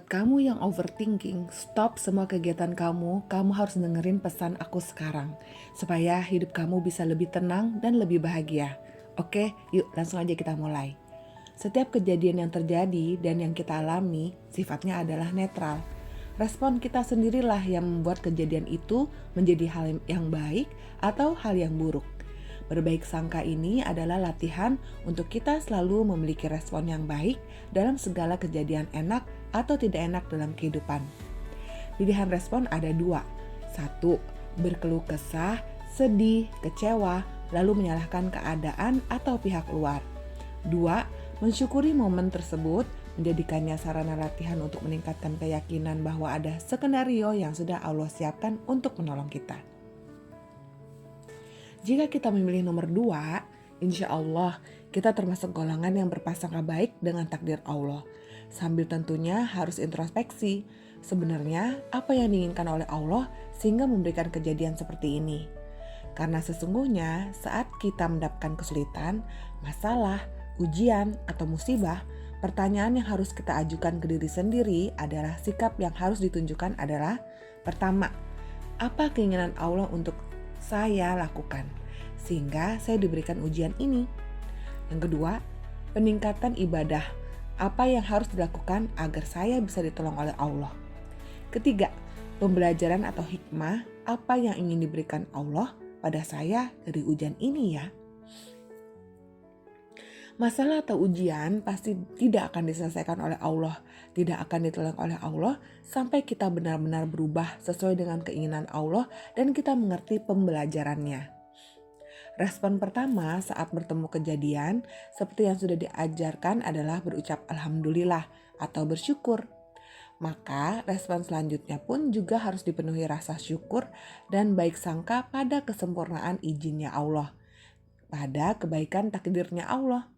Buat kamu yang overthinking, stop semua kegiatan kamu. Kamu harus dengerin pesan aku sekarang, supaya hidup kamu bisa lebih tenang dan lebih bahagia. Oke, yuk langsung aja kita mulai. Setiap kejadian yang terjadi dan yang kita alami sifatnya adalah netral. Respon kita sendirilah yang membuat kejadian itu menjadi hal yang baik atau hal yang buruk. Berbaik sangka ini adalah latihan untuk kita selalu memiliki respon yang baik dalam segala kejadian enak atau tidak enak dalam kehidupan. Pilihan respon ada dua. Satu, berkeluh kesah, sedih, kecewa, lalu menyalahkan keadaan atau pihak luar. Dua, mensyukuri momen tersebut, menjadikannya sarana latihan untuk meningkatkan keyakinan bahwa ada skenario yang sudah Allah siapkan untuk menolong kita. Jika kita memilih nomor 2, insya Allah kita termasuk golongan yang berprasangka baik dengan takdir Allah. Sambil tentunya harus introspeksi, sebenarnya apa yang diinginkan oleh Allah sehingga memberikan kejadian seperti ini. Karena sesungguhnya saat kita mendapatkan kesulitan, masalah, ujian, atau musibah, pertanyaan yang harus kita ajukan ke diri sendiri adalah sikap yang harus ditunjukkan adalah, pertama, apa keinginan Allah untuk saya lakukan sehingga saya diberikan ujian ini. Yang kedua, peningkatan ibadah, apa yang harus dilakukan agar saya bisa ditolong oleh Allah. Ketiga, pembelajaran atau hikmah, apa yang ingin diberikan Allah pada saya dari ujian ini ya. Masalah atau ujian pasti tidak akan diselesaikan oleh Allah, tidak akan ditolong oleh Allah sampai kita benar-benar berubah sesuai dengan keinginan Allah dan kita mengerti pembelajarannya. Respon pertama saat bertemu kejadian seperti yang sudah diajarkan adalah berucap alhamdulillah atau bersyukur. Maka respon selanjutnya pun juga harus dipenuhi rasa syukur dan baik sangka pada kesempurnaan izinnya Allah, pada kebaikan takdirnya Allah.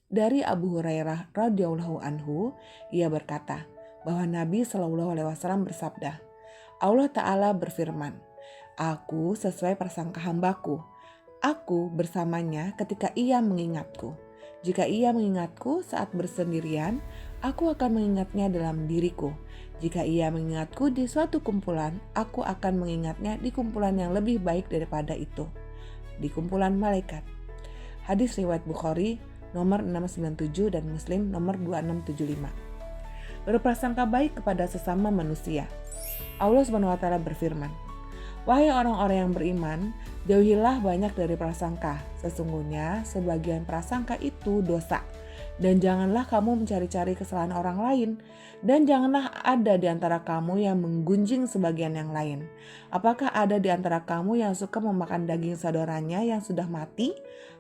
Dari Abu Hurairah radhiyallahu anhu, ia berkata bahwa Nabi Shallallahu alaihi wasallam bersabda, Allah Ta'ala berfirman, aku sesuai prasangka hambaku. Aku bersamanya ketika ia mengingatku. Jika ia mengingatku saat bersendirian, aku akan mengingatnya dalam diriku. Jika ia mengingatku di suatu kumpulan, aku akan mengingatnya di kumpulan yang lebih baik daripada itu, di kumpulan malaikat. Hadis riwayat Bukhari nomor 697 dan Muslim nomor 2675. Berprasangka baik kepada sesama manusia. Allah SWT berfirman, wahai orang-orang yang beriman, jauhilah banyak dari prasangka. Sesungguhnya sebagian prasangka itu dosa. Dan janganlah kamu mencari-cari kesalahan orang lain. Dan janganlah ada di antara kamu yang menggunjing sebagian yang lain. Apakah ada di antara kamu yang suka memakan daging saudaranya yang sudah mati?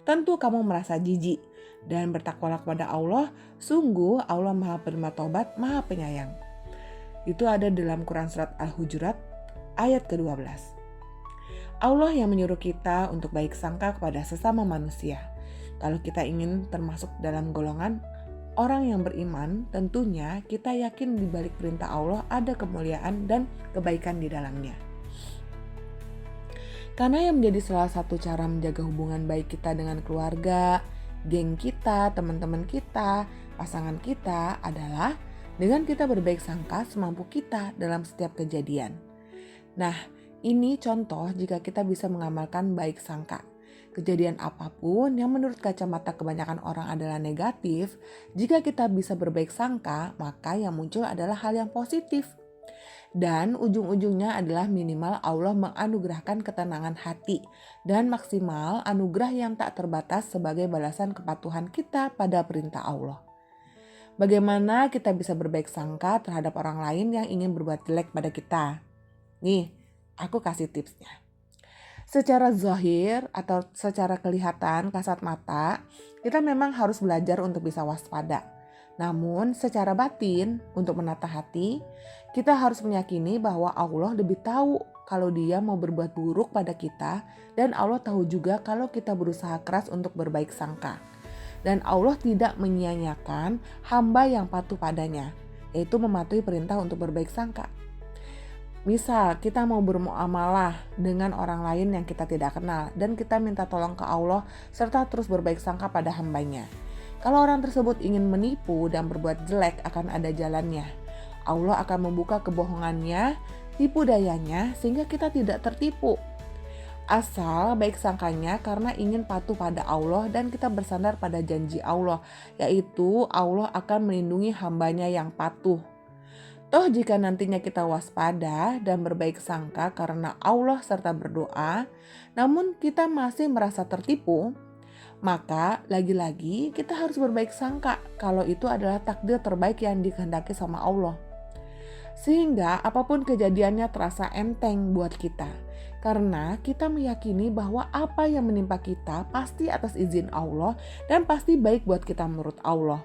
Tentu kamu merasa jijik. Dan bertakwalah kepada Allah. Sungguh Allah Maha Penerima Taubat, Maha Penyayang. Itu ada dalam Quran Surat Al-Hujurat ayat ke-12. Allah yang menyuruh kita untuk baik sangka kepada sesama manusia. Kalau kita ingin termasuk dalam golongan orang yang beriman, tentunya kita yakin di balik perintah Allah ada kemuliaan dan kebaikan di dalamnya. Karena yang menjadi salah satu cara menjaga hubungan baik kita dengan keluarga, geng kita, teman-teman kita, pasangan kita adalah dengan kita berbaik sangka semampu kita dalam setiap kejadian. Nah, ini contoh jika kita bisa mengamalkan baik sangka. Kejadian apapun yang menurut kacamata kebanyakan orang adalah negatif, jika kita bisa berbaik sangka, maka yang muncul adalah hal yang positif. Dan ujung-ujungnya adalah minimal Allah menganugerahkan ketenangan hati dan maksimal anugerah yang tak terbatas sebagai balasan kepatuhan kita pada perintah Allah. Bagaimana kita bisa berbaik sangka terhadap orang lain yang ingin berbuat jelek pada kita? Nih, aku kasih tipsnya. Secara zahir atau secara kelihatan kasat mata, kita memang harus belajar untuk bisa waspada. Namun secara batin, untuk menata hati, kita harus meyakini bahwa Allah lebih tahu kalau Dia mau berbuat buruk pada kita, dan Allah tahu juga kalau kita berusaha keras untuk berbaik sangka. Dan Allah tidak menyia-nyiakan hamba yang patuh padanya, yaitu mematuhi perintah untuk berbaik sangka. Misal kita mau bermuamalah dengan orang lain yang kita tidak kenal dan kita minta tolong ke Allah serta terus berbaik sangka pada hambanya. Kalau orang tersebut ingin menipu dan berbuat jelek akan ada jalannya. Allah akan membuka kebohongannya, tipu dayanya sehingga kita tidak tertipu. Asal baik sangkanya karena ingin patuh pada Allah dan kita bersandar pada janji Allah, yaitu Allah akan melindungi hambanya yang patuh. Toh jika nantinya kita waspada dan berbaik sangka karena Allah serta berdoa, namun kita masih merasa tertipu, maka lagi-lagi kita harus berbaik sangka kalau itu adalah takdir terbaik yang dikehendaki sama Allah. Sehingga apapun kejadiannya terasa enteng buat kita. Karena kita meyakini bahwa apa yang menimpa kita pasti atas izin Allah dan pasti baik buat kita menurut Allah.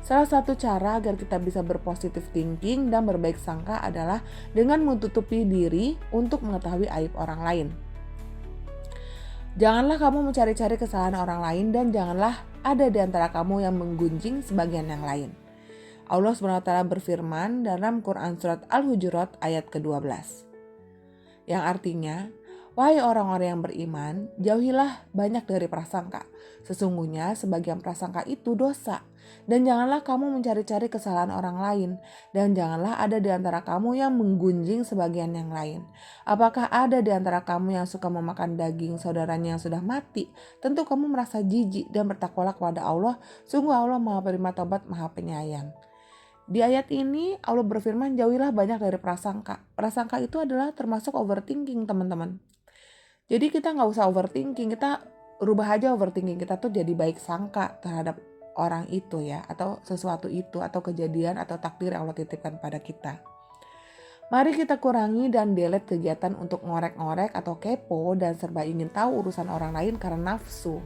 Salah satu cara agar kita bisa berpositif thinking dan berbaik sangka adalah dengan menutupi diri untuk mengetahui aib orang lain. Janganlah kamu mencari-cari kesalahan orang lain dan janganlah ada di antara kamu yang menggunjing sebagian yang lain. Allah SWT berfirman dalam Quran Surat Al-Hujurat ayat ke-12. Yang artinya, wahai orang-orang yang beriman, jauhilah banyak dari prasangka. Sesungguhnya sebagian prasangka itu dosa. Dan janganlah kamu mencari-cari kesalahan orang lain. Dan janganlah ada di antara kamu yang menggunjing sebagian yang lain. Apakah ada di antara kamu yang suka memakan daging saudaranya yang sudah mati? Tentu kamu merasa jijik dan bertakwalah kepada Allah. Sungguh Allah Maha Penerima Taubat, Maha Penyayang. Di ayat ini Allah berfirman jauhilah banyak dari prasangka. Prasangka itu adalah termasuk overthinking teman-teman. Jadi kita gak usah overthinking, kita rubah aja overthinking kita tuh jadi baik sangka terhadap orang itu ya. Atau sesuatu itu atau kejadian atau takdir yang Allah titipkan pada kita. Mari kita kurangi dan delete kegiatan untuk ngorek-ngorek atau kepo dan serba ingin tahu urusan orang lain karena nafsu.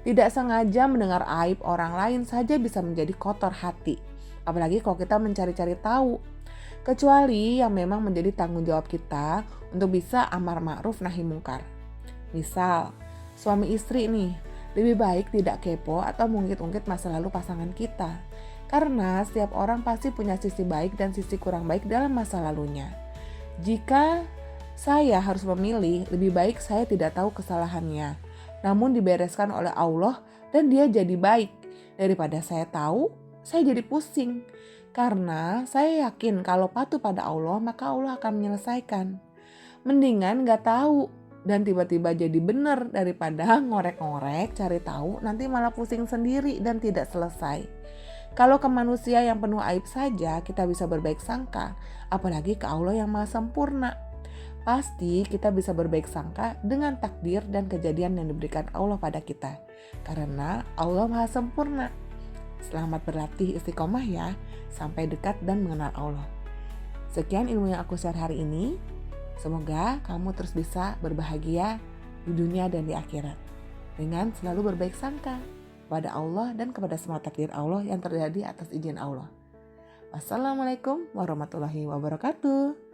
Tidak sengaja mendengar aib orang lain saja bisa menjadi kotor hati. Apalagi kalau kita mencari-cari tahu. Kecuali yang memang menjadi tanggung jawab kita untuk bisa amar ma'ruf nahi mungkar. Misal, suami istri nih, lebih baik tidak kepo atau mengungkit-ungkit masa lalu pasangan kita. Karena setiap orang pasti punya sisi baik dan sisi kurang baik dalam masa lalunya. Jika saya harus memilih, lebih baik saya tidak tahu kesalahannya. Namun dibereskan oleh Allah dan dia jadi baik. Daripada saya tahu, saya jadi pusing. Karena saya yakin kalau patuh pada Allah maka Allah akan menyelesaikan. Mendingan gak tahu dan tiba-tiba jadi benar daripada ngorek-ngorek cari tahu nanti malah pusing sendiri dan tidak selesai. Kalau ke manusia yang penuh aib saja kita bisa berbaik sangka, apalagi ke Allah yang maha sempurna. Pasti kita bisa berbaik sangka dengan takdir dan kejadian yang diberikan Allah pada kita. Karena Allah maha sempurna. Selamat berlatih istiqomah ya, sampai dekat dan mengenal Allah. Sekian ilmu yang aku share hari ini. Semoga kamu terus bisa berbahagia di dunia dan di akhirat. Dengan selalu berbaik sangka kepada Allah dan kepada semua takdir Allah yang terjadi atas izin Allah. Wassalamualaikum warahmatullahi wabarakatuh.